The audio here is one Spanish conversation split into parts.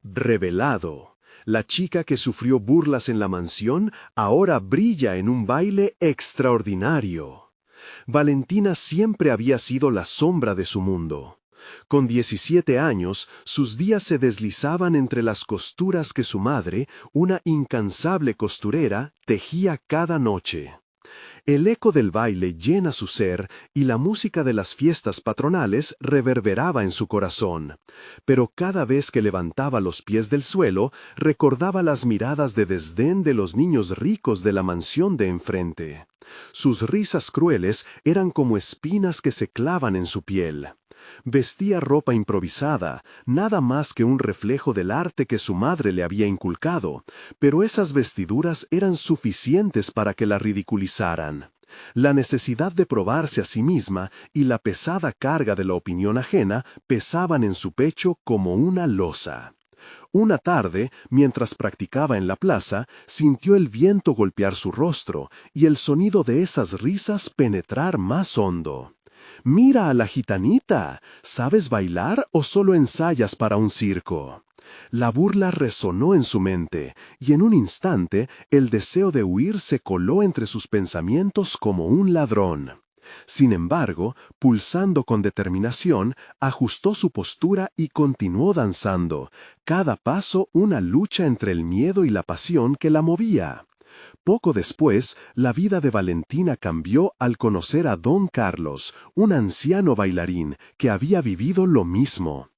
Revelado. La chica que sufrió burlas en la mansión ahora brilla en un baile extraordinario. Valentina siempre había sido la sombra de su mundo. Con 17 años, sus días se deslizaban entre las costuras que su madre, una incansable costurera, tejía cada noche. El eco del baile llena su ser y la música de las fiestas patronales reverberaba en su corazón. Pero cada vez que levantaba los pies del suelo, recordaba las miradas de desdén de los niños ricos de la mansión de enfrente. Sus risas crueles eran como espinas que se clavan en su piel. Vestía ropa improvisada, nada más que un reflejo del arte que su madre le había inculcado, pero esas vestiduras eran suficientes para que la ridiculizaran. La necesidad de probarse a sí misma y la pesada carga de la opinión ajena pesaban en su pecho como una losa. Una tarde, mientras practicaba en la plaza, sintió el viento golpear su rostro y el sonido de esas risas penetrar más hondo. «Mira a la gitanita. ¿Sabes bailar o solo ensayas para un circo?» La burla resonó en su mente, y en un instante el deseo de huir se coló entre sus pensamientos como un ladrón. Sin embargo, pulsando con determinación, ajustó su postura y continuó danzando, cada paso una lucha entre el miedo y la pasión que la movía. Poco después, la vida de Valentina cambió al conocer a Don Carlos, un anciano bailarín que había vivido lo mismo.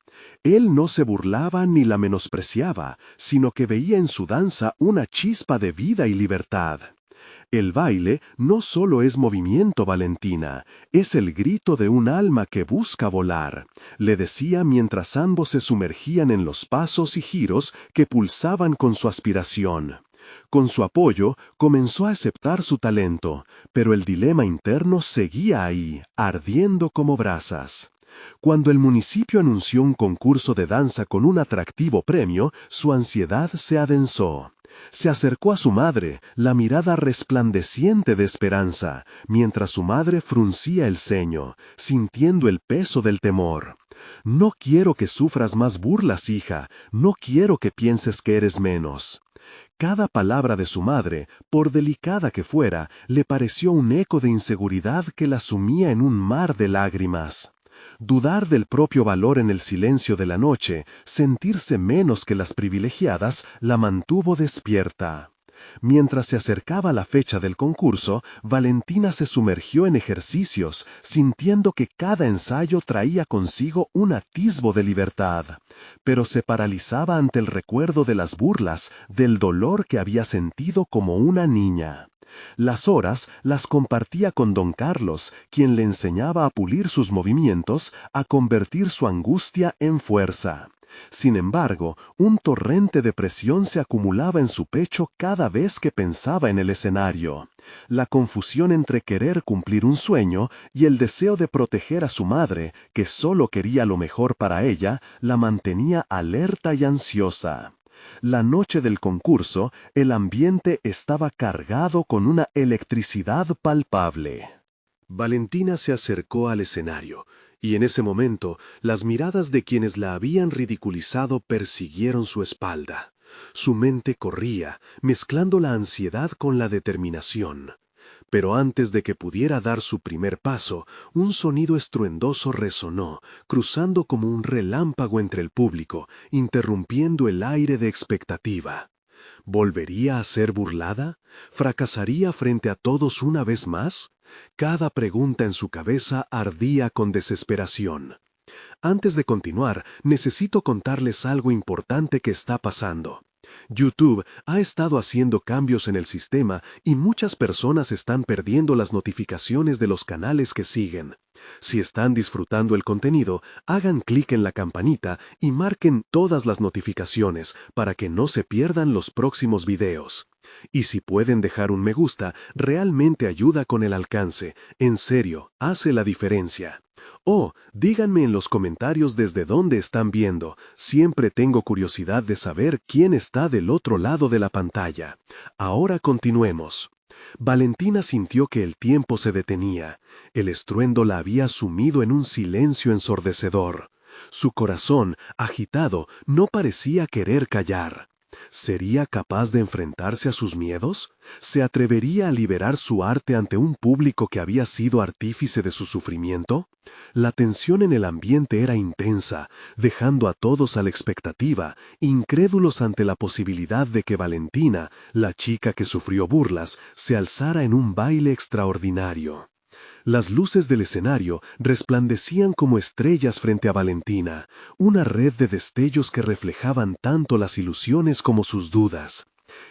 Él no se burlaba ni la menospreciaba, sino que veía en su danza una chispa de vida y libertad. El baile no solo es movimiento, Valentina, es el grito de un alma que busca volar, le decía mientras ambos se sumergían en los pasos y giros que pulsaban con su aspiración. Con su apoyo, comenzó a aceptar su talento, pero el dilema interno seguía ahí, ardiendo como brasas. Cuando el municipio anunció un concurso de danza con un atractivo premio, su ansiedad se adensó. Se acercó a su madre, la mirada resplandeciente de esperanza, mientras su madre fruncía el ceño, sintiendo el peso del temor. «No quiero que sufras más burlas, hija, no quiero que pienses que eres menos». Cada palabra de su madre, por delicada que fuera, le pareció un eco de inseguridad que la sumía en un mar de lágrimas. Dudar del propio valor en el silencio de la noche, sentirse menos que las privilegiadas, la mantuvo despierta. Mientras se acercaba la fecha del concurso, Valentina se sumergió en ejercicios, sintiendo que cada ensayo traía consigo un atisbo de libertad. Pero se paralizaba ante el recuerdo de las burlas, del dolor que había sentido como una niña. Las horas las compartía con Don Carlos, quien le enseñaba a pulir sus movimientos, a convertir su angustia en fuerza. Sin embargo, un torrente de presión se acumulaba en su pecho cada vez que pensaba en el escenario. La confusión entre querer cumplir un sueño y el deseo de proteger a su madre, que solo quería lo mejor para ella, la mantenía alerta y ansiosa. La noche del concurso, el ambiente estaba cargado con una electricidad palpable. Valentina se acercó al escenario, y en ese momento las miradas de quienes la habían ridiculizado persiguieron su espalda. Su mente corría, mezclando la ansiedad con la determinación. Pero antes de que pudiera dar su primer paso, un sonido estruendoso resonó, cruzando como un relámpago entre el público, interrumpiendo el aire de expectativa. ¿Volvería a ser burlada? ¿Fracasaría frente a todos una vez más? Cada pregunta en su cabeza ardía con desesperación. Antes de continuar, necesito contarles algo importante que está pasando. YouTube ha estado haciendo cambios en el sistema y muchas personas están perdiendo las notificaciones de los canales que siguen. Si están disfrutando el contenido, hagan clic en la campanita y marquen todas las notificaciones para que no se pierdan los próximos videos. Y si pueden dejar un me gusta, realmente ayuda con el alcance. En serio, hace la diferencia. Oh, díganme en los comentarios desde dónde están viendo. Siempre tengo curiosidad de saber quién está del otro lado de la pantalla. Ahora continuemos. Valentina sintió que el tiempo se detenía. El estruendo la había sumido en un silencio ensordecedor. Su corazón, agitado, no parecía querer callar. ¿Sería capaz de enfrentarse a sus miedos? ¿Se atrevería a liberar su arte ante un público que había sido artífice de su sufrimiento? La tensión en el ambiente era intensa, dejando a todos a la expectativa, incrédulos ante la posibilidad de que Valentina, la chica que sufrió burlas, se alzara en un baile extraordinario. Las luces del escenario resplandecían como estrellas frente a Valentina, una red de destellos que reflejaban tanto las ilusiones como sus dudas.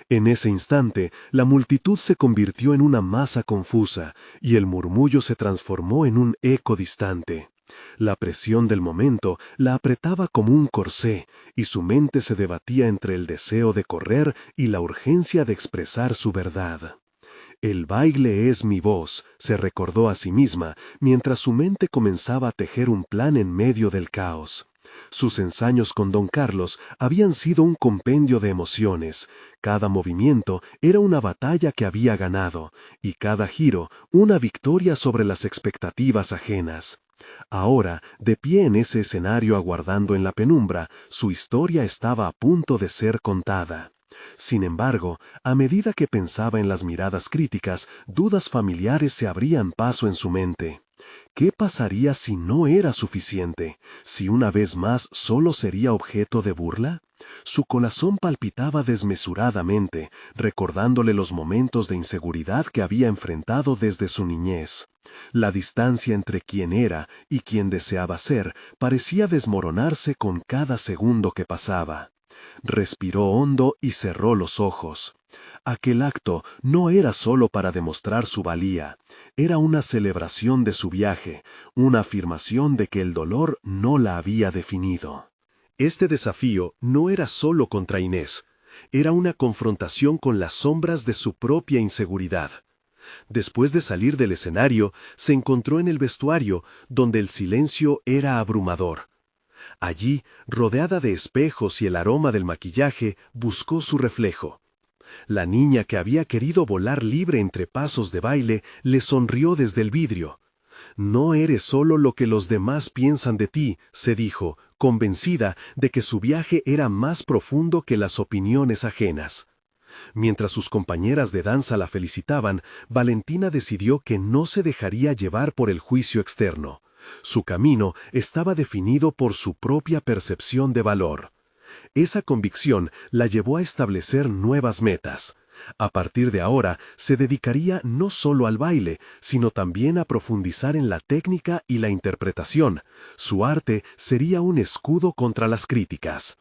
En ese instante, la multitud se convirtió en una masa confusa, y el murmullo se transformó en un eco distante. La presión del momento la apretaba como un corsé, y su mente se debatía entre el deseo de correr y la urgencia de expresar su verdad. El baile es mi voz, se recordó a sí misma, mientras su mente comenzaba a tejer un plan en medio del caos. Sus ensayos con Don Carlos habían sido un compendio de emociones. Cada movimiento era una batalla que había ganado, y cada giro una victoria sobre las expectativas ajenas. Ahora, de pie en ese escenario aguardando en la penumbra, su historia estaba a punto de ser contada. Sin embargo, a medida que pensaba en las miradas críticas, dudas familiares se abrían paso en su mente. ¿Qué pasaría si no era suficiente? ¿Si una vez más solo sería objeto de burla? Su corazón palpitaba desmesuradamente, recordándole los momentos de inseguridad que había enfrentado desde su niñez. La distancia entre quien era y quien deseaba ser parecía desmoronarse con cada segundo que pasaba. Respiró hondo y cerró los ojos. Aquel acto no era solo para demostrar su valía, era una celebración de su viaje, una afirmación de que el dolor no la había definido. Este desafío no era solo contra Inés, era una confrontación con las sombras de su propia inseguridad. Después de salir del escenario, se encontró en el vestuario, donde el silencio era abrumador. Allí, rodeada de espejos y el aroma del maquillaje, buscó su reflejo. La niña que había querido volar libre entre pasos de baile le sonrió desde el vidrio. «No eres solo lo que los demás piensan de ti», se dijo, convencida de que su viaje era más profundo que las opiniones ajenas. Mientras sus compañeras de danza la felicitaban, Valentina decidió que no se dejaría llevar por el juicio externo. Su camino estaba definido por su propia percepción de valor. Esa convicción la llevó a establecer nuevas metas. A partir de ahora, se dedicaría no solo al baile, sino también a profundizar en la técnica y la interpretación. Su arte sería un escudo contra las críticas.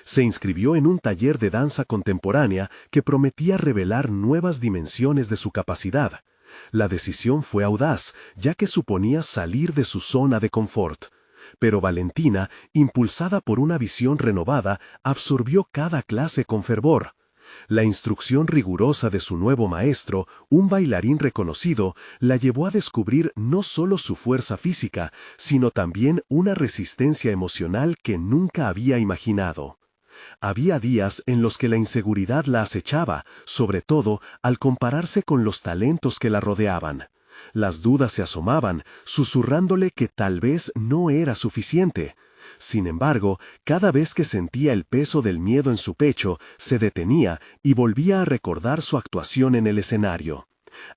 Se inscribió en un taller de danza contemporánea que prometía revelar nuevas dimensiones de su capacidad. La decisión fue audaz, ya que suponía salir de su zona de confort. Pero Valentina, impulsada por una visión renovada, absorbió cada clase con fervor. La instrucción rigurosa de su nuevo maestro, un bailarín reconocido, la llevó a descubrir no solo su fuerza física, sino también una resistencia emocional que nunca había imaginado. Había días en los que la inseguridad la acechaba, sobre todo al compararse con los talentos que la rodeaban. Las dudas se asomaban, susurrándole que tal vez no era suficiente. Sin embargo, cada vez que sentía el peso del miedo en su pecho, se detenía y volvía a recordar su actuación en el escenario.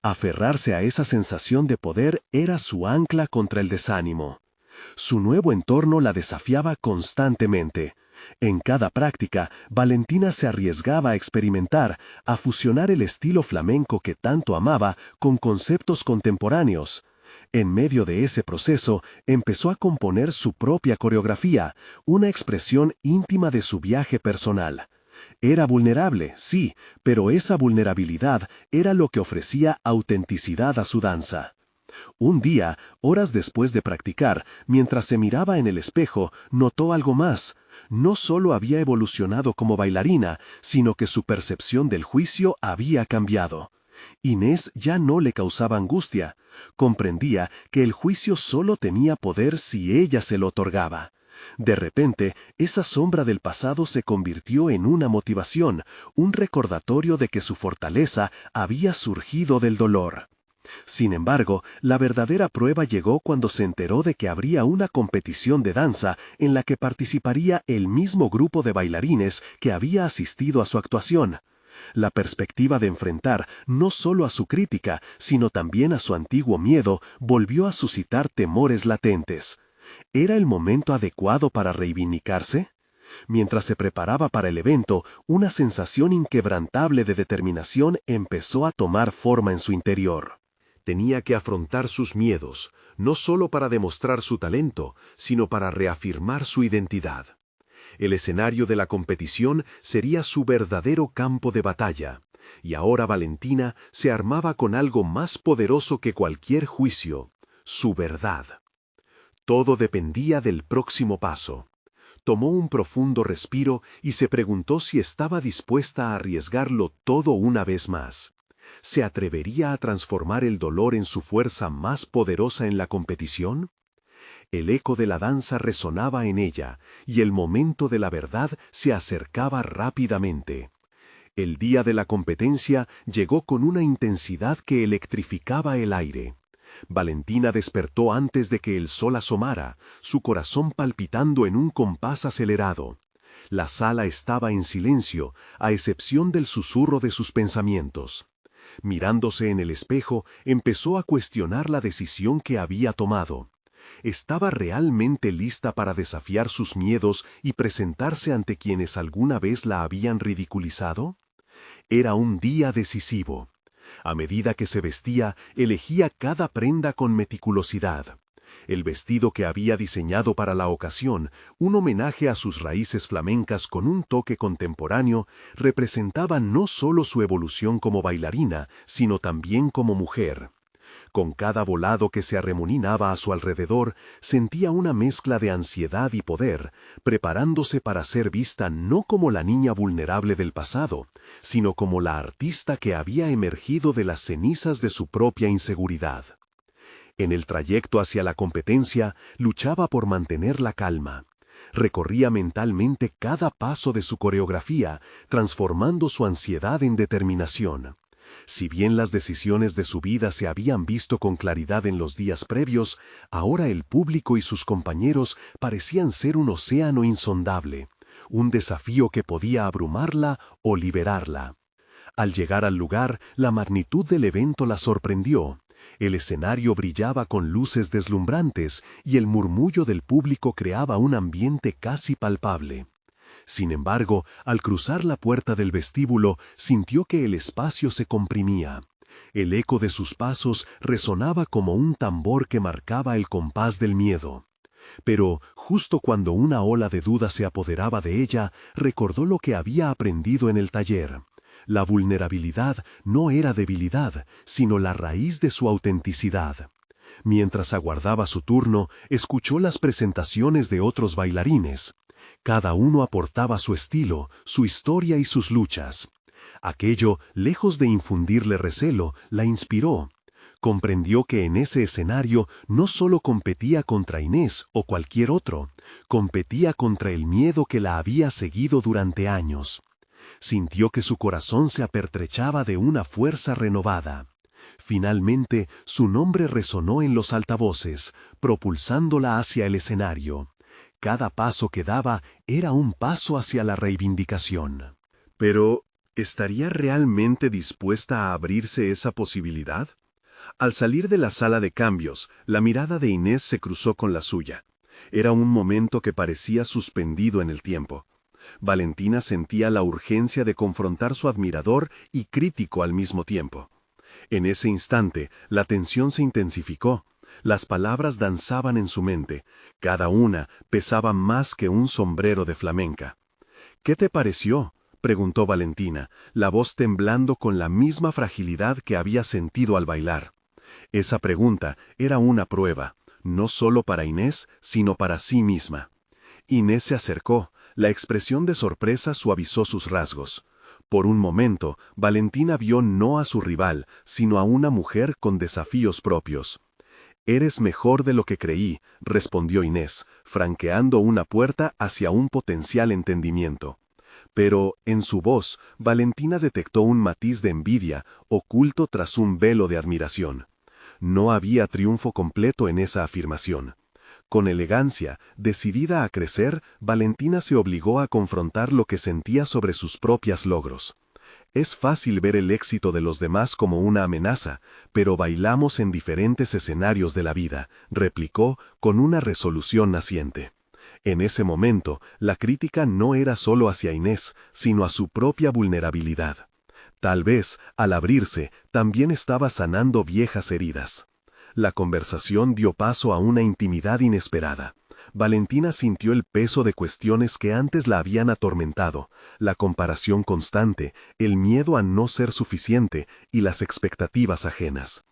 Aferrarse a esa sensación de poder era su ancla contra el desánimo. Su nuevo entorno la desafiaba constantemente. En cada práctica, Valentina se arriesgaba a experimentar, a fusionar el estilo flamenco que tanto amaba con conceptos contemporáneos. En medio de ese proceso, empezó a componer su propia coreografía, una expresión íntima de su viaje personal. Era vulnerable, sí, pero esa vulnerabilidad era lo que ofrecía autenticidad a su danza. Un día, horas después de practicar, mientras se miraba en el espejo, notó algo más. No solo había evolucionado como bailarina, sino que su percepción del juicio había cambiado. Inés ya no le causaba angustia. Comprendía que el juicio solo tenía poder si ella se lo otorgaba. De repente, esa sombra del pasado se convirtió en una motivación, un recordatorio de que su fortaleza había surgido del dolor. Sin embargo, la verdadera prueba llegó cuando se enteró de que habría una competición de danza en la que participaría el mismo grupo de bailarines que había asistido a su actuación. La perspectiva de enfrentar no solo a su crítica, sino también a su antiguo miedo, volvió a suscitar temores latentes. ¿Era el momento adecuado para reivindicarse? Mientras se preparaba para el evento, una sensación inquebrantable de determinación empezó a tomar forma en su interior. Tenía que afrontar sus miedos, no solo para demostrar su talento, sino para reafirmar su identidad. El escenario de la competición sería su verdadero campo de batalla, y ahora Valentina se armaba con algo más poderoso que cualquier juicio: su verdad. Todo dependía del próximo paso. Tomó un profundo respiro y se preguntó si estaba dispuesta a arriesgarlo todo una vez más. ¿Se atrevería a transformar el dolor en su fuerza más poderosa en la competición? El eco de la danza resonaba en ella, y el momento de la verdad se acercaba rápidamente. El día de la competencia llegó con una intensidad que electrificaba el aire. Valentina despertó antes de que el sol asomara, su corazón palpitando en un compás acelerado. La sala estaba en silencio, a excepción del susurro de sus pensamientos. Mirándose en el espejo, empezó a cuestionar la decisión que había tomado. ¿Estaba realmente lista para desafiar sus miedos y presentarse ante quienes alguna vez la habían ridiculizado? Era un día decisivo. A medida que se vestía, elegía cada prenda con meticulosidad. El vestido que había diseñado para la ocasión, un homenaje a sus raíces flamencas con un toque contemporáneo, representaba no solo su evolución como bailarina, sino también como mujer. Con cada volado que se arremolinaba a su alrededor, sentía una mezcla de ansiedad y poder, preparándose para ser vista no como la niña vulnerable del pasado, sino como la artista que había emergido de las cenizas de su propia inseguridad. En el trayecto hacia la competencia, luchaba por mantener la calma. Recorría mentalmente cada paso de su coreografía, transformando su ansiedad en determinación. Si bien las decisiones de su vida se habían visto con claridad en los días previos, ahora el público y sus compañeros parecían ser un océano insondable, un desafío que podía abrumarla o liberarla. Al llegar al lugar, la magnitud del evento la sorprendió. El escenario brillaba con luces deslumbrantes y el murmullo del público creaba un ambiente casi palpable. Sin embargo, al cruzar la puerta del vestíbulo, sintió que el espacio se comprimía. El eco de sus pasos resonaba como un tambor que marcaba el compás del miedo. Pero, justo cuando una ola de duda se apoderaba de ella, recordó lo que había aprendido en el taller. La vulnerabilidad no era debilidad, sino la raíz de su autenticidad. Mientras aguardaba su turno, escuchó las presentaciones de otros bailarines. Cada uno aportaba su estilo, su historia y sus luchas. Aquello, lejos de infundirle recelo, la inspiró. Comprendió que en ese escenario no solo competía contra Inés o cualquier otro, competía contra el miedo que la había seguido durante años. Sintió que su corazón se apertrechaba de una fuerza renovada. Finalmente, su nombre resonó en los altavoces, propulsándola hacia el escenario. Cada paso que daba era un paso hacia la reivindicación. Pero, ¿estaría realmente dispuesta a abrirse esa posibilidad? Al salir de la sala de cambios, la mirada de Inés se cruzó con la suya. Era un momento que parecía suspendido en el tiempo. Valentina sentía la urgencia de confrontar su admirador y crítico al mismo tiempo. En ese instante, la tensión se intensificó. Las palabras danzaban en su mente. Cada una pesaba más que un sombrero de flamenca. «¿Qué te pareció?», preguntó Valentina, la voz temblando con la misma fragilidad que había sentido al bailar. Esa pregunta era una prueba, no solo para Inés, sino para sí misma. Inés se acercó. La expresión de sorpresa suavizó sus rasgos. Por un momento, Valentina vio no a su rival, sino a una mujer con desafíos propios. «Eres mejor de lo que creí», respondió Inés, franqueando una puerta hacia un potencial entendimiento. Pero, en su voz, Valentina detectó un matiz de envidia, oculto tras un velo de admiración. No había triunfo completo en esa afirmación. Con elegancia, decidida a crecer, Valentina se obligó a confrontar lo que sentía sobre sus propios logros. Es fácil ver el éxito de los demás como una amenaza, pero bailamos en diferentes escenarios de la vida, replicó con una resolución naciente. En ese momento, la crítica no era solo hacia Inés, sino a su propia vulnerabilidad. Tal vez, al abrirse, también estaba sanando viejas heridas. La conversación dio paso a una intimidad inesperada. Valentina sintió el peso de cuestiones que antes la habían atormentado, la comparación constante, el miedo a no ser suficiente y las expectativas ajenas.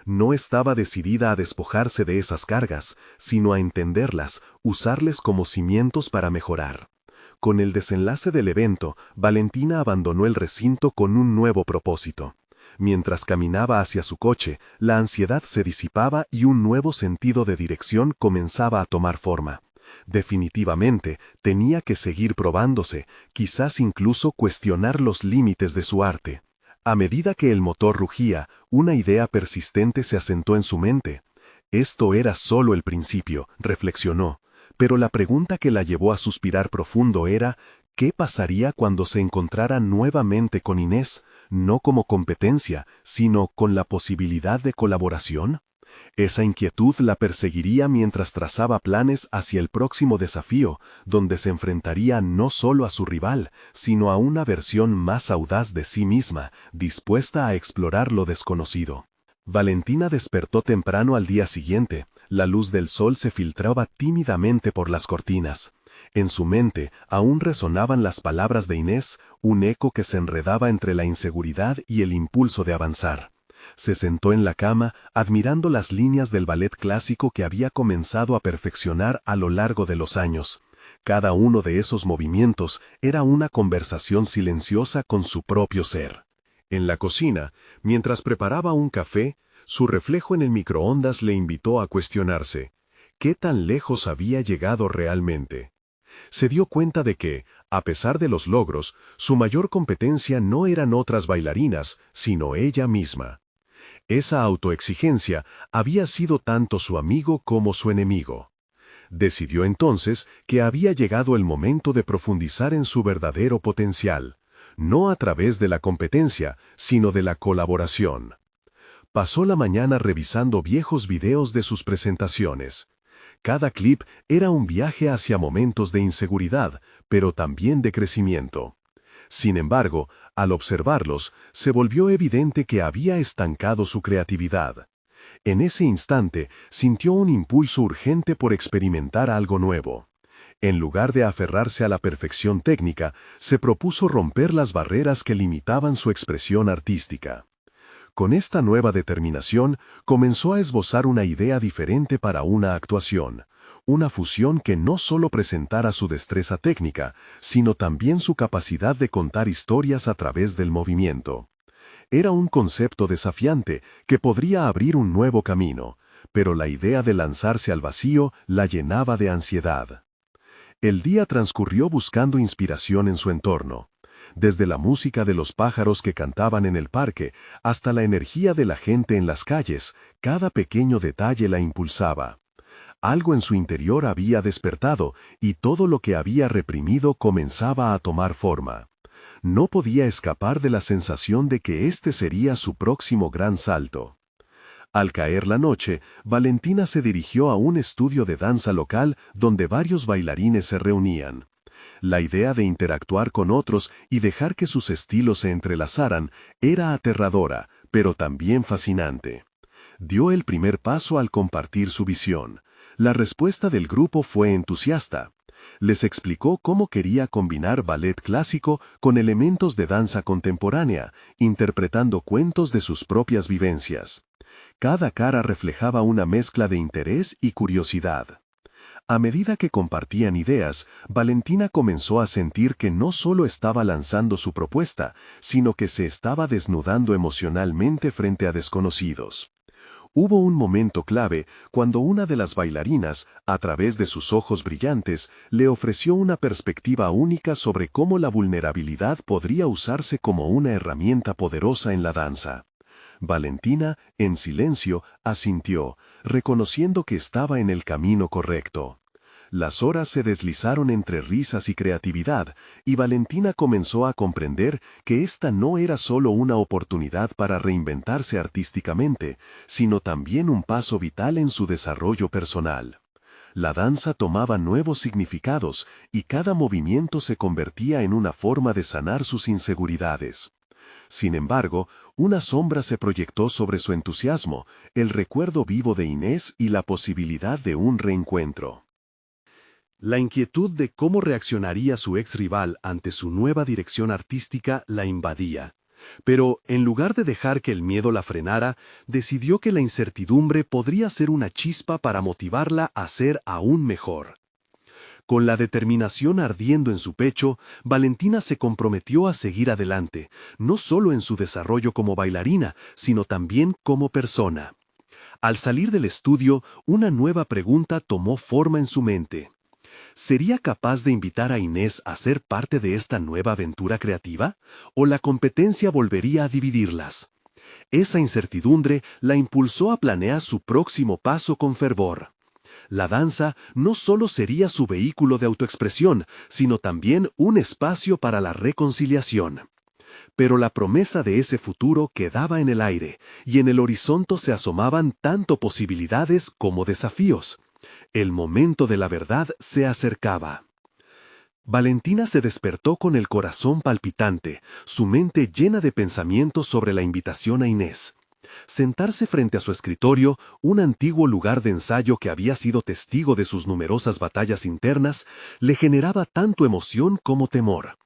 No estaba decidida a despojarse de esas cargas, sino a entenderlas, usarles como cimientos para mejorar. Con el desenlace del evento, Valentina abandonó el recinto con un nuevo propósito. Mientras caminaba hacia su coche, la ansiedad se disipaba y un nuevo sentido de dirección comenzaba a tomar forma. Definitivamente, tenía que seguir probándose, quizás incluso cuestionar los límites de su arte. A medida que el motor rugía, una idea persistente se asentó en su mente. Esto era solo el principio, reflexionó, pero la pregunta que la llevó a suspirar profundo era, ¿qué pasaría cuando se encontrara nuevamente con Inés, no como competencia, sino con la posibilidad de colaboración? Esa inquietud la perseguiría mientras trazaba planes hacia el próximo desafío, donde se enfrentaría no solo a su rival, sino a una versión más audaz de sí misma, dispuesta a explorar lo desconocido. Valentina despertó temprano al día siguiente. La luz del sol se filtraba tímidamente por las cortinas. En su mente aún resonaban las palabras de Inés, un eco que se enredaba entre la inseguridad y el impulso de avanzar. Se sentó en la cama, admirando las líneas del ballet clásico que había comenzado a perfeccionar a lo largo de los años. Cada uno de esos movimientos era una conversación silenciosa con su propio ser. En la cocina, mientras preparaba un café, su reflejo en el microondas le invitó a cuestionarse, ¿qué tan lejos había llegado realmente? Se dio cuenta de que, a pesar de los logros, su mayor competencia no eran otras bailarinas, sino ella misma. Esa autoexigencia había sido tanto su amigo como su enemigo. Decidió entonces que había llegado el momento de profundizar en su verdadero potencial, no a través de la competencia, sino de la colaboración. Pasó la mañana revisando viejos videos de sus presentaciones. Cada clip era un viaje hacia momentos de inseguridad, pero también de crecimiento. Sin embargo, al observarlos, se volvió evidente que había estancado su creatividad. En ese instante, sintió un impulso urgente por experimentar algo nuevo. En lugar de aferrarse a la perfección técnica, se propuso romper las barreras que limitaban su expresión artística. Con esta nueva determinación, comenzó a esbozar una idea diferente para una actuación, una fusión que no solo presentara su destreza técnica, sino también su capacidad de contar historias a través del movimiento. Era un concepto desafiante que podría abrir un nuevo camino, pero la idea de lanzarse al vacío la llenaba de ansiedad. El día transcurrió buscando inspiración en su entorno. Desde la música de los pájaros que cantaban en el parque hasta la energía de la gente en las calles, cada pequeño detalle la impulsaba. Algo en su interior había despertado y todo lo que había reprimido comenzaba a tomar forma. No podía escapar de la sensación de que este sería su próximo gran salto. Al caer la noche, Valentina se dirigió a un estudio de danza local donde varios bailarines se reunían. La idea de interactuar con otros y dejar que sus estilos se entrelazaran era aterradora, pero también fascinante. Dio el primer paso al compartir su visión. La respuesta del grupo fue entusiasta. Les explicó cómo quería combinar ballet clásico con elementos de danza contemporánea, interpretando cuentos de sus propias vivencias. Cada cara reflejaba una mezcla de interés y curiosidad. A medida que compartían ideas, Valentina comenzó a sentir que no solo estaba lanzando su propuesta, sino que se estaba desnudando emocionalmente frente a desconocidos. Hubo un momento clave cuando una de las bailarinas, a través de sus ojos brillantes, le ofreció una perspectiva única sobre cómo la vulnerabilidad podría usarse como una herramienta poderosa en la danza. Valentina, en silencio, asintió, reconociendo que estaba en el camino correcto. Las horas se deslizaron entre risas y creatividad, y Valentina comenzó a comprender que esta no era solo una oportunidad para reinventarse artísticamente, sino también un paso vital en su desarrollo personal. La danza tomaba nuevos significados y cada movimiento se convertía en una forma de sanar sus inseguridades. Sin embargo, una sombra se proyectó sobre su entusiasmo, el recuerdo vivo de Inés y la posibilidad de un reencuentro. La inquietud de cómo reaccionaría su ex rival ante su nueva dirección artística la invadía. Pero, en lugar de dejar que el miedo la frenara, decidió que la incertidumbre podría ser una chispa para motivarla a ser aún mejor. Con la determinación ardiendo en su pecho, Valentina se comprometió a seguir adelante, no solo en su desarrollo como bailarina, sino también como persona. Al salir del estudio, una nueva pregunta tomó forma en su mente. ¿Sería capaz de invitar a Inés a ser parte de esta nueva aventura creativa? ¿O la competencia volvería a dividirlas? Esa incertidumbre la impulsó a planear su próximo paso con fervor. La danza no solo sería su vehículo de autoexpresión, sino también un espacio para la reconciliación. Pero la promesa de ese futuro quedaba en el aire, y en el horizonte se asomaban tanto posibilidades como desafíos. El momento de la verdad se acercaba. Valentina se despertó con el corazón palpitante, su mente llena de pensamientos sobre la invitación a Inés. Sentarse frente a su escritorio, un antiguo lugar de ensayo que había sido testigo de sus numerosas batallas internas, le generaba tanto emoción como temor.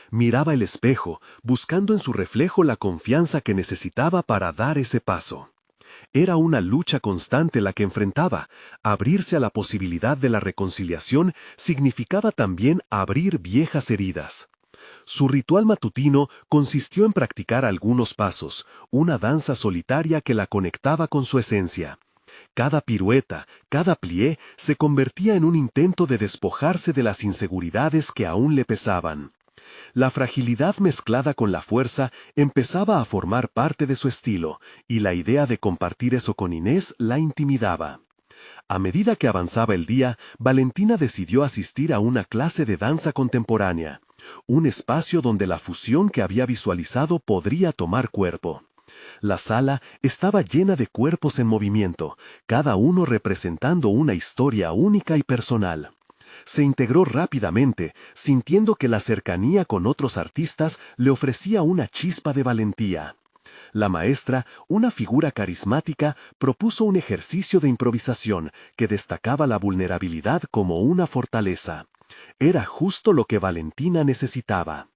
Miraba el espejo, buscando en su reflejo la confianza que necesitaba para dar ese paso. Era una lucha constante la que enfrentaba. Abrirse a la posibilidad de la reconciliación significaba también abrir viejas heridas. Su ritual matutino consistió en practicar algunos pasos, una danza solitaria que la conectaba con su esencia. Cada pirueta, cada plié se convertía en un intento de despojarse de las inseguridades que aún le pesaban. La fragilidad mezclada con la fuerza empezaba a formar parte de su estilo, y la idea de compartir eso con Inés la intimidaba. A medida que avanzaba el día, Valentina decidió asistir a una clase de danza contemporánea, un espacio donde la fusión que había visualizado podría tomar cuerpo. La sala estaba llena de cuerpos en movimiento, cada uno representando una historia única y personal. Se integró rápidamente, sintiendo que la cercanía con otros artistas le ofrecía una chispa de valentía. La maestra, una figura carismática, propuso un ejercicio de improvisación que destacaba la vulnerabilidad como una fortaleza. Era justo lo que Valentina necesitaba.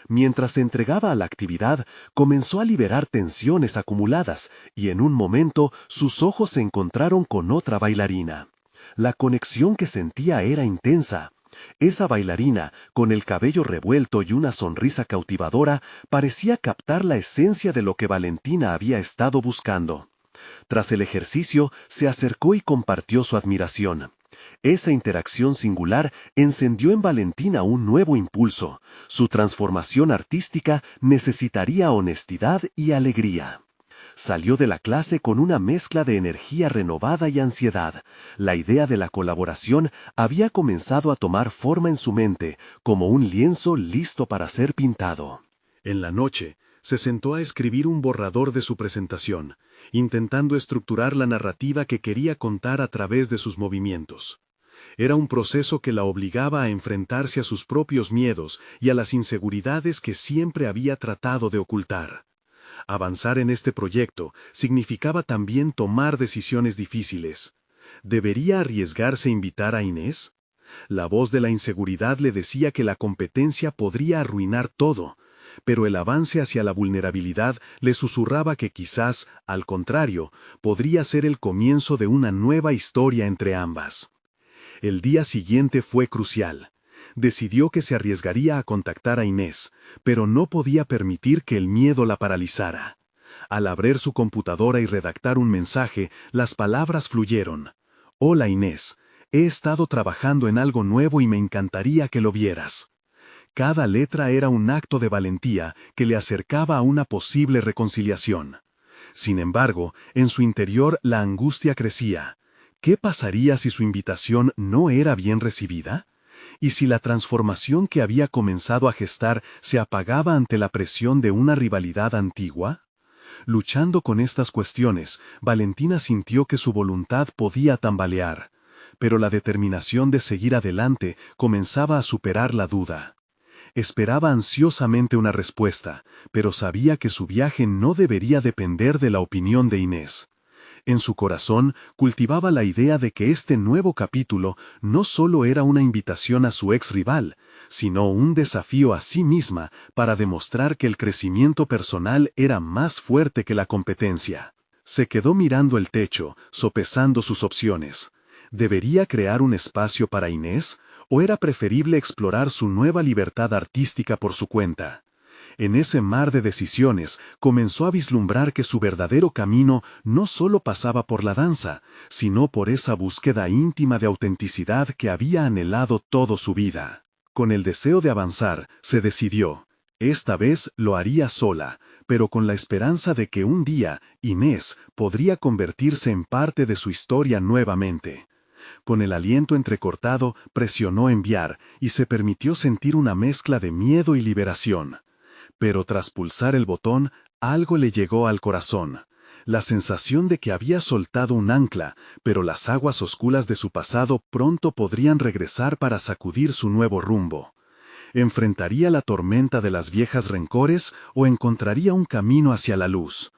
Mientras se entregaba a la actividad, comenzó a liberar tensiones acumuladas y en un momento sus ojos se encontraron con otra bailarina. La conexión que sentía era intensa. Esa bailarina, con el cabello revuelto y una sonrisa cautivadora, parecía captar la esencia de lo que Valentina había estado buscando. Tras el ejercicio, se acercó y compartió su admiración. Esa interacción singular encendió en Valentina un nuevo impulso. Su transformación artística necesitaría honestidad y alegría. Salió de la clase con una mezcla de energía renovada y ansiedad. La idea de la colaboración había comenzado a tomar forma en su mente, como un lienzo listo para ser pintado. En la noche, se sentó a escribir un borrador de su presentación, intentando estructurar la narrativa que quería contar a través de sus movimientos. Era un proceso que la obligaba a enfrentarse a sus propios miedos y a las inseguridades que siempre había tratado de ocultar. Avanzar en este proyecto significaba también tomar decisiones difíciles. ¿Debería arriesgarse a invitar a Inés? La voz de la inseguridad le decía que la competencia podría arruinar todo, pero el avance hacia la vulnerabilidad le susurraba que quizás, al contrario, podría ser el comienzo de una nueva historia entre ambas. El día siguiente fue crucial. Decidió que se arriesgaría a contactar a Inés, pero no podía permitir que el miedo la paralizara. Al abrir su computadora y redactar un mensaje, las palabras fluyeron. «Hola Inés, he estado trabajando en algo nuevo y me encantaría que lo vieras». Cada letra era un acto de valentía que le acercaba a una posible reconciliación. Sin embargo, en su interior la angustia crecía. ¿Qué pasaría si su invitación no era bien recibida? ¿Y si la transformación que había comenzado a gestar se apagaba ante la presión de una rivalidad antigua? Luchando con estas cuestiones, Valentina sintió que su voluntad podía tambalear, pero la determinación de seguir adelante comenzaba a superar la duda. Esperaba ansiosamente una respuesta, pero sabía que su viaje no debería depender de la opinión de Inés. En su corazón cultivaba la idea de que este nuevo capítulo no solo era una invitación a su ex rival, sino un desafío a sí misma para demostrar que el crecimiento personal era más fuerte que la competencia. Se quedó mirando el techo, sopesando sus opciones. ¿Debería crear un espacio para Inés, o era preferible explorar su nueva libertad artística por su cuenta? En ese mar de decisiones, comenzó a vislumbrar que su verdadero camino no solo pasaba por la danza, sino por esa búsqueda íntima de autenticidad que había anhelado toda su vida. Con el deseo de avanzar, se decidió. Esta vez lo haría sola, pero con la esperanza de que un día Inés podría convertirse en parte de su historia nuevamente. Con el aliento entrecortado, presionó enviar y se permitió sentir una mezcla de miedo y liberación. Pero tras pulsar el botón, algo le llegó al corazón. La sensación de que había soltado un ancla, pero las aguas oscuras de su pasado pronto podrían regresar para sacudir su nuevo rumbo. ¿Enfrentaría la tormenta de las viejas rencores o encontraría un camino hacia la luz?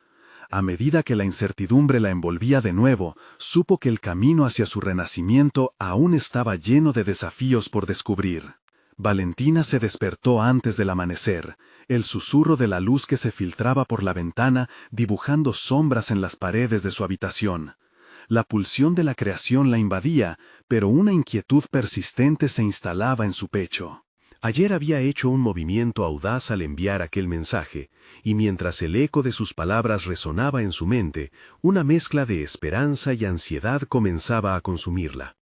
A medida que la incertidumbre la envolvía de nuevo, supo que el camino hacia su renacimiento aún estaba lleno de desafíos por descubrir. Valentina se despertó antes del amanecer, el susurro de la luz que se filtraba por la ventana dibujando sombras en las paredes de su habitación. La pulsión de la creación la invadía, pero una inquietud persistente se instalaba en su pecho. Ayer había hecho un movimiento audaz al enviar aquel mensaje, y mientras el eco de sus palabras resonaba en su mente, una mezcla de esperanza y ansiedad comenzaba a consumirla.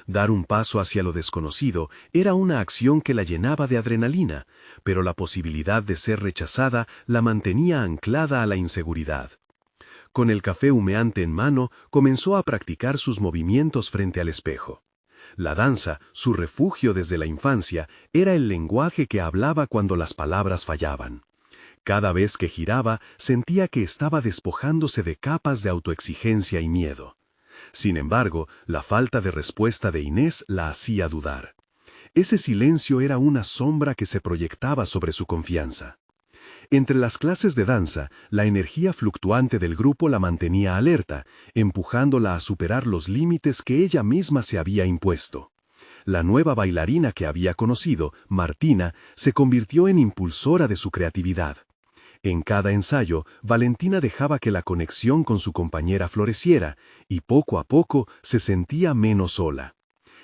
Dar un paso hacia lo desconocido era una acción que la llenaba de adrenalina, pero la posibilidad de ser rechazada la mantenía anclada a la inseguridad. Con el café humeante en mano, comenzó a practicar sus movimientos frente al espejo. La danza, su refugio desde la infancia, era el lenguaje que hablaba cuando las palabras fallaban. Cada vez que giraba, sentía que estaba despojándose de capas de autoexigencia y miedo. Sin embargo, la falta de respuesta de Inés la hacía dudar. Ese silencio era una sombra que se proyectaba sobre su confianza. Entre las clases de danza, la energía fluctuante del grupo la mantenía alerta, empujándola a superar los límites que ella misma se había impuesto. La nueva bailarina que había conocido, Martina, se convirtió en impulsora de su creatividad. En cada ensayo, Valentina dejaba que la conexión con su compañera floreciera, y poco a poco se sentía menos sola.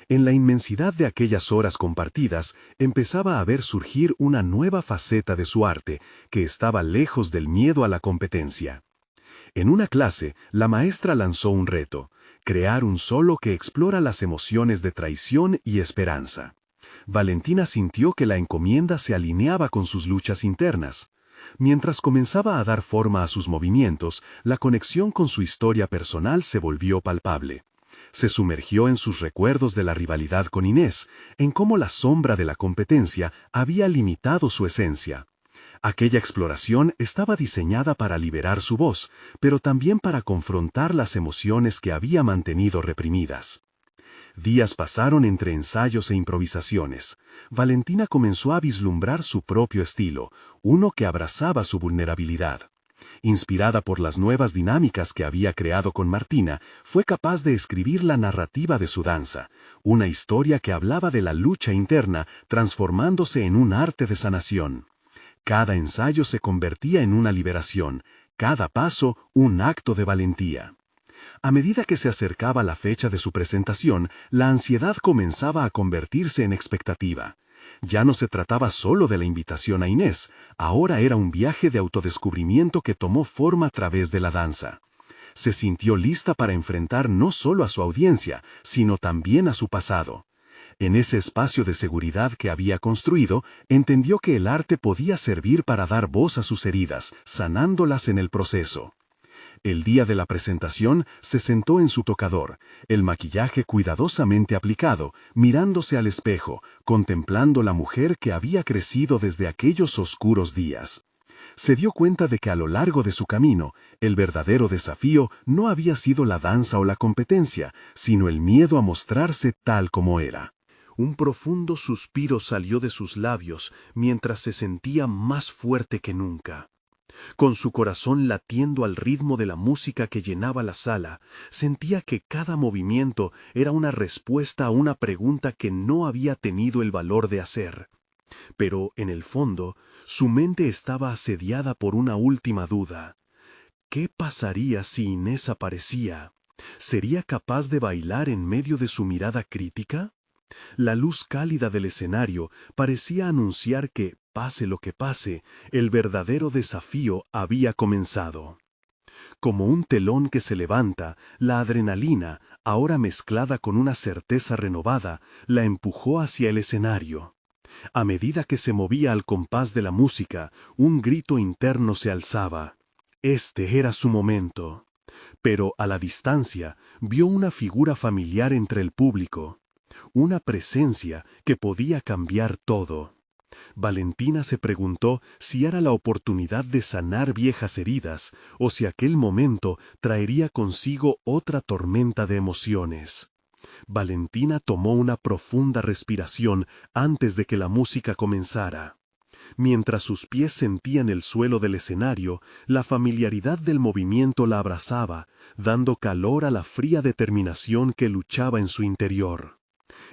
En la inmensidad de aquellas horas compartidas, empezaba a ver surgir una nueva faceta de su arte, que estaba lejos del miedo a la competencia. En una clase, la maestra lanzó un reto: crear un solo que explora las emociones de traición y esperanza. Valentina sintió que la encomienda se alineaba con sus luchas internas. Mientras comenzaba a dar forma a sus movimientos, la conexión con su historia personal se volvió palpable. Se sumergió en sus recuerdos de la rivalidad con Inés, en cómo la sombra de la competencia había limitado su esencia. Aquella exploración estaba diseñada para liberar su voz, pero también para confrontar las emociones que había mantenido reprimidas. Días pasaron entre ensayos e improvisaciones. Valentina comenzó a vislumbrar su propio estilo, uno que abrazaba su vulnerabilidad. Inspirada por las nuevas dinámicas que había creado con Martina, fue capaz de escribir la narrativa de su danza, una historia que hablaba de la lucha interna transformándose en un arte de sanación. Cada ensayo se convertía en una liberación, cada paso un acto de valentía. A medida que se acercaba la fecha de su presentación, la ansiedad comenzaba a convertirse en expectativa. Ya no se trataba solo de la invitación a Inés, ahora era un viaje de autodescubrimiento que tomó forma a través de la danza. Se sintió lista para enfrentar no solo a su audiencia, sino también a su pasado. En ese espacio de seguridad que había construido, entendió que el arte podía servir para dar voz a sus heridas, sanándolas en el proceso. El día de la presentación se sentó en su tocador, el maquillaje cuidadosamente aplicado, mirándose al espejo, contemplando la mujer que había crecido desde aquellos oscuros días. Se dio cuenta de que a lo largo de su camino, el verdadero desafío no había sido la danza o la competencia, sino el miedo a mostrarse tal como era. Un profundo suspiro salió de sus labios mientras se sentía más fuerte que nunca. Con su corazón latiendo al ritmo de la música que llenaba la sala, sentía que cada movimiento era una respuesta a una pregunta que no había tenido el valor de hacer. Pero, en el fondo, su mente estaba asediada por una última duda. ¿Qué pasaría si Inés aparecía? ¿Sería capaz de bailar en medio de su mirada crítica? La luz cálida del escenario parecía anunciar que, pase lo que pase, el verdadero desafío había comenzado. Como un telón que se levanta, la adrenalina, ahora mezclada con una certeza renovada, la empujó hacia el escenario. A medida que se movía al compás de la música, un grito interno se alzaba. Este era su momento. Pero a la distancia, vio una figura familiar entre el público. Una presencia que podía cambiar todo. Valentina se preguntó si era la oportunidad de sanar viejas heridas o si aquel momento traería consigo otra tormenta de emociones. Valentina tomó una profunda respiración antes de que la música comenzara. Mientras sus pies sentían el suelo del escenario, la familiaridad del movimiento la abrazaba, dando calor a la fría determinación que luchaba en su interior.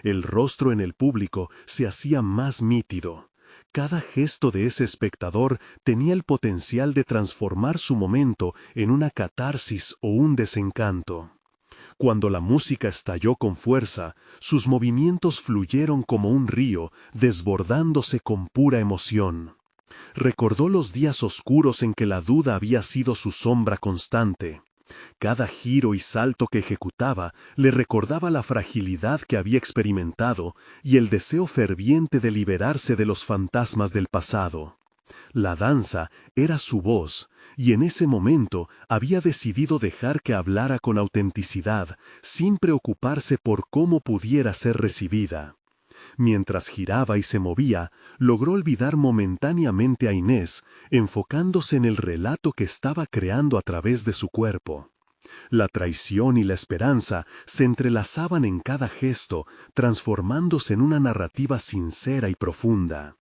El rostro en el público se hacía más nítido. Cada gesto de ese espectador tenía el potencial de transformar su momento en una catarsis o un desencanto. Cuando la música estalló con fuerza, sus movimientos fluyeron como un río, desbordándose con pura emoción. Recordó los días oscuros en que la duda había sido su sombra constante. Cada giro y salto que ejecutaba le recordaba la fragilidad que había experimentado y el deseo ferviente de liberarse de los fantasmas del pasado. La danza era su voz, y en ese momento había decidido dejar que hablara con autenticidad, sin preocuparse por cómo pudiera ser recibida. Mientras giraba y se movía, logró olvidar momentáneamente a Inés, enfocándose en el relato que estaba creando a través de su cuerpo. La traición y la esperanza se entrelazaban en cada gesto, transformándose en una narrativa sincera y profunda.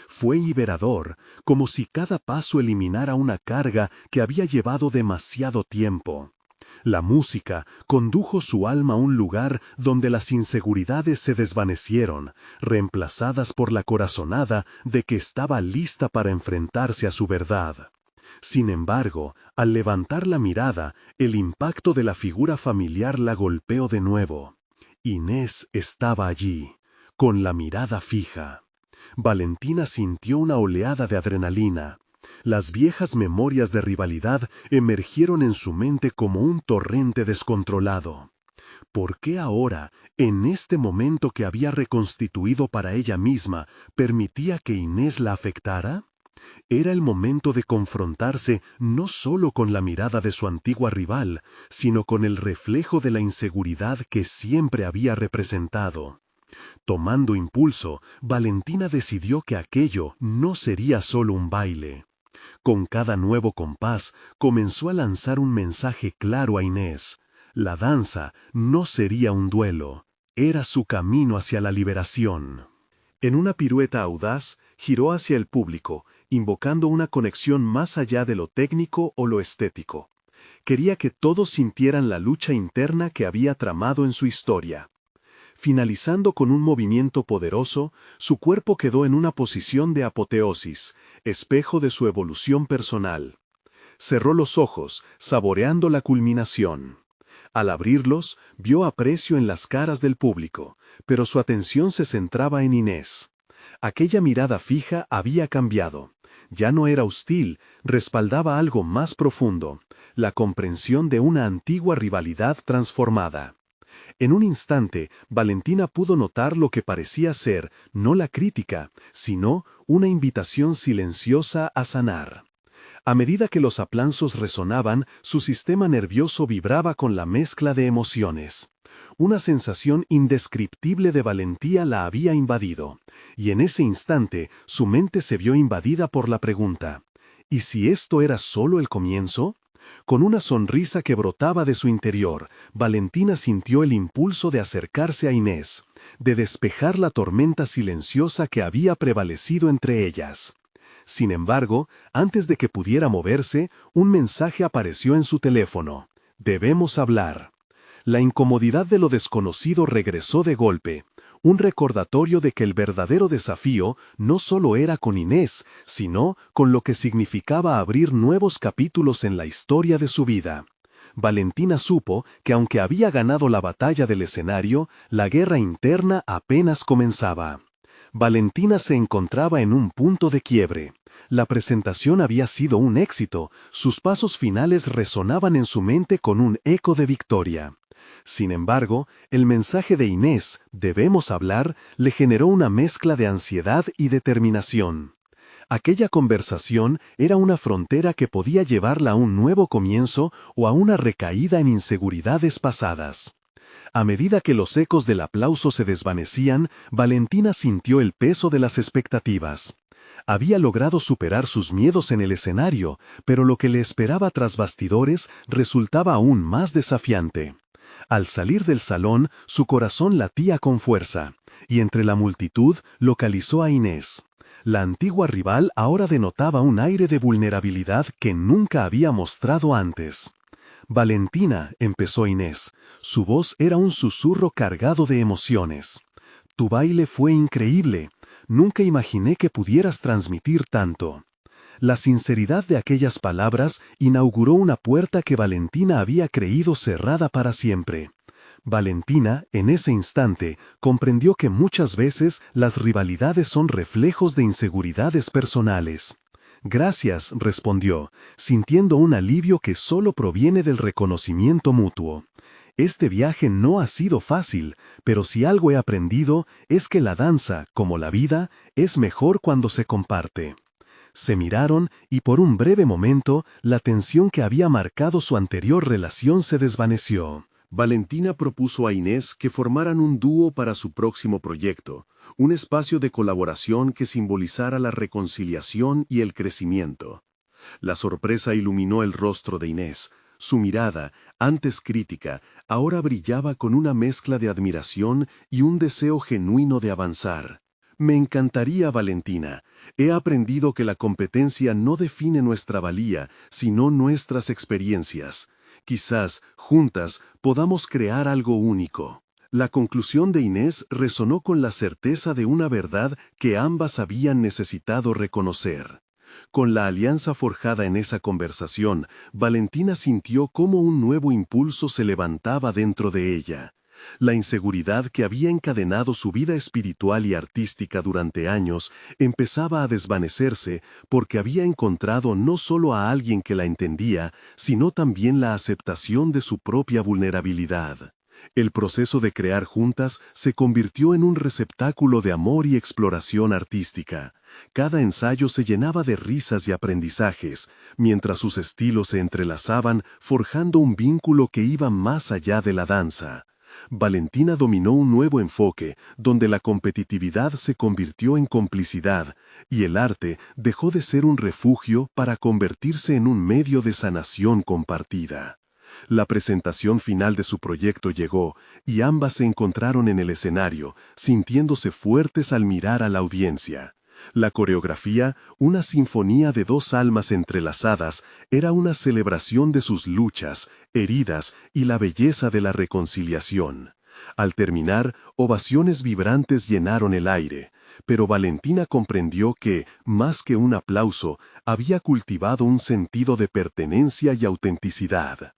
Fue liberador, como si cada paso eliminara una carga que había llevado demasiado tiempo. La música condujo su alma a un lugar donde las inseguridades se desvanecieron, reemplazadas por la corazonada de que estaba lista para enfrentarse a su verdad. Sin embargo, al levantar la mirada, el impacto de la figura familiar la golpeó de nuevo. Inés estaba allí, con la mirada fija. Valentina sintió una oleada de adrenalina. Las viejas memorias de rivalidad emergieron en su mente como un torrente descontrolado. ¿Por qué ahora, en este momento que había reconstituido para ella misma, permitía que Inés la afectara? Era el momento de confrontarse no solo con la mirada de su antigua rival, sino con el reflejo de la inseguridad que siempre había representado. Tomando impulso, Valentina decidió que aquello no sería solo un baile. Con cada nuevo compás, comenzó a lanzar un mensaje claro a Inés. La danza no sería un duelo, era su camino hacia la liberación. En una pirueta audaz, giró hacia el público, invocando una conexión más allá de lo técnico o lo estético. Quería que todos sintieran la lucha interna que había tramado en su historia. Finalizando con un movimiento poderoso, su cuerpo quedó en una posición de apoteosis, espejo de su evolución personal. Cerró los ojos, saboreando la culminación. Al abrirlos, vio aprecio en las caras del público, pero su atención se centraba en Inés. Aquella mirada fija había cambiado. Ya no era hostil, respaldaba algo más profundo, la comprensión de una antigua rivalidad transformada. En un instante, Valentina pudo notar lo que parecía ser no la crítica, sino una invitación silenciosa a sanar. A medida que los aplausos resonaban, su sistema nervioso vibraba con la mezcla de emociones. Una sensación indescriptible de valentía la había invadido, y en ese instante su mente se vio invadida por la pregunta: ¿y si esto era solo el comienzo? Con una sonrisa que brotaba de su interior, Valentina sintió el impulso de acercarse a Inés, de despejar la tormenta silenciosa que había prevalecido entre ellas. Sin embargo, antes de que pudiera moverse, un mensaje apareció en su teléfono: «Debemos hablar». La incomodidad de lo desconocido regresó de golpe, un recordatorio de que el verdadero desafío no solo era con Inés, sino con lo que significaba abrir nuevos capítulos en la historia de su vida. Valentina supo que aunque había ganado la batalla del escenario, la guerra interna apenas comenzaba. Valentina se encontraba en un punto de quiebre. La presentación había sido un éxito, sus pasos finales resonaban en su mente con un eco de victoria. Sin embargo, el mensaje de Inés, «Debemos hablar», le generó una mezcla de ansiedad y determinación. Aquella conversación era una frontera que podía llevarla a un nuevo comienzo o a una recaída en inseguridades pasadas. A medida que los ecos del aplauso se desvanecían, Valentina sintió el peso de las expectativas. Había logrado superar sus miedos en el escenario, pero lo que le esperaba tras bastidores resultaba aún más desafiante. Al salir del salón, su corazón latía con fuerza, y entre la multitud localizó a Inés. La antigua rival ahora denotaba un aire de vulnerabilidad que nunca había mostrado antes. «Valentina», empezó Inés. Su voz era un susurro cargado de emociones. «Tu baile fue increíble. Nunca imaginé que pudieras transmitir tanto». La sinceridad de aquellas palabras inauguró una puerta que Valentina había creído cerrada para siempre. Valentina, en ese instante, comprendió que muchas veces las rivalidades son reflejos de inseguridades personales. «Gracias», respondió, sintiendo un alivio que solo proviene del reconocimiento mutuo. «Este viaje no ha sido fácil, pero si algo he aprendido es que la danza, como la vida, es mejor cuando se comparte». Se miraron y por un breve momento la tensión que había marcado su anterior relación se desvaneció. Valentina propuso a Inés que formaran un dúo para su próximo proyecto, un espacio de colaboración que simbolizara la reconciliación y el crecimiento. La sorpresa iluminó el rostro de Inés. Su mirada, antes crítica, ahora brillaba con una mezcla de admiración y un deseo genuino de avanzar. «Me encantaría, Valentina. He aprendido que la competencia no define nuestra valía, sino nuestras experiencias. Quizás, juntas, podamos crear algo único». La conclusión de Inés resonó con la certeza de una verdad que ambas habían necesitado reconocer. Con la alianza forjada en esa conversación, Valentina sintió cómo un nuevo impulso se levantaba dentro de ella. La inseguridad que había encadenado su vida espiritual y artística durante años empezaba a desvanecerse porque había encontrado no solo a alguien que la entendía, sino también la aceptación de su propia vulnerabilidad. El proceso de crear juntas se convirtió en un receptáculo de amor y exploración artística. Cada ensayo se llenaba de risas y aprendizajes, mientras sus estilos se entrelazaban forjando un vínculo que iba más allá de la danza. Valentina dominó un nuevo enfoque, donde la competitividad se convirtió en complicidad, y el arte dejó de ser un refugio para convertirse en un medio de sanación compartida. La presentación final de su proyecto llegó, y ambas se encontraron en el escenario, sintiéndose fuertes al mirar a la audiencia. La coreografía, una sinfonía de dos almas entrelazadas, era una celebración de sus luchas, heridas y la belleza de la reconciliación. Al terminar, ovaciones vibrantes llenaron el aire, pero Valentina comprendió que, más que un aplauso, había cultivado un sentido de pertenencia y autenticidad.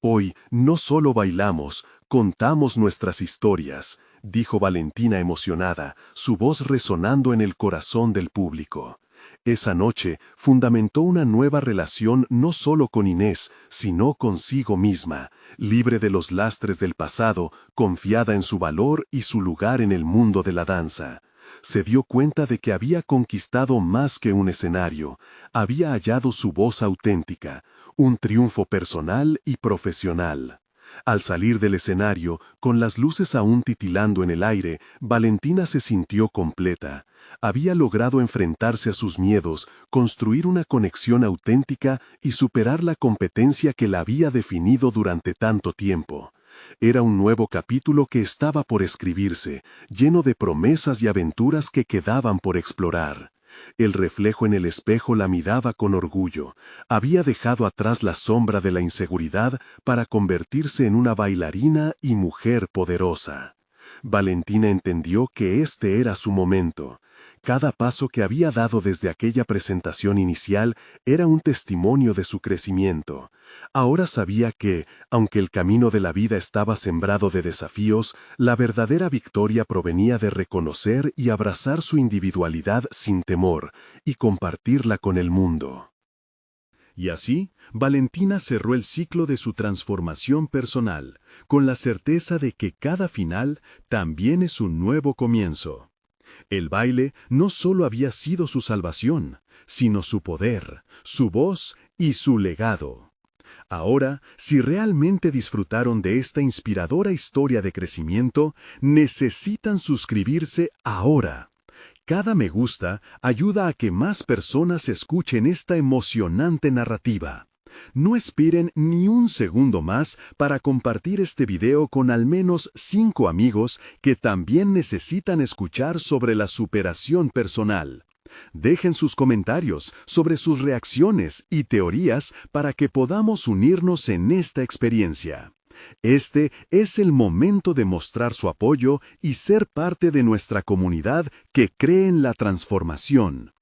«Hoy no solo bailamos, contamos nuestras historias», dijo Valentina emocionada, su voz resonando en el corazón del público. Esa noche fundamentó una nueva relación no solo con Inés, sino consigo misma, libre de los lastres del pasado, confiada en su valor y su lugar en el mundo de la danza. Se dio cuenta de que había conquistado más que un escenario, había hallado su voz auténtica, un triunfo personal y profesional. Al salir del escenario, con las luces aún titilando en el aire, Valentina se sintió completa. Había logrado enfrentarse a sus miedos, construir una conexión auténtica y superar la competencia que la había definido durante tanto tiempo. Era un nuevo capítulo que estaba por escribirse, lleno de promesas y aventuras que quedaban por explorar. El reflejo en el espejo la miraba con orgullo. Había dejado atrás la sombra de la inseguridad para convertirse en una bailarina y mujer poderosa. Valentina entendió que este era su momento. Cada paso que había dado desde aquella presentación inicial era un testimonio de su crecimiento. Ahora sabía que, aunque el camino de la vida estaba sembrado de desafíos, la verdadera victoria provenía de reconocer y abrazar su individualidad sin temor y compartirla con el mundo. Y así, Valentina cerró el ciclo de su transformación personal, con la certeza de que cada final también es un nuevo comienzo. El baile no solo había sido su salvación, sino su poder, su voz y su legado. Ahora, si realmente disfrutaron de esta inspiradora historia de crecimiento, necesitan suscribirse ahora. Cada me gusta ayuda a que más personas escuchen esta emocionante narrativa. No esperen ni un segundo más para compartir este video con al menos 5 amigos que también necesitan escuchar sobre la superación personal. Dejen sus comentarios sobre sus reacciones y teorías para que podamos unirnos en esta experiencia. Este es el momento de mostrar su apoyo y ser parte de nuestra comunidad que cree en la transformación.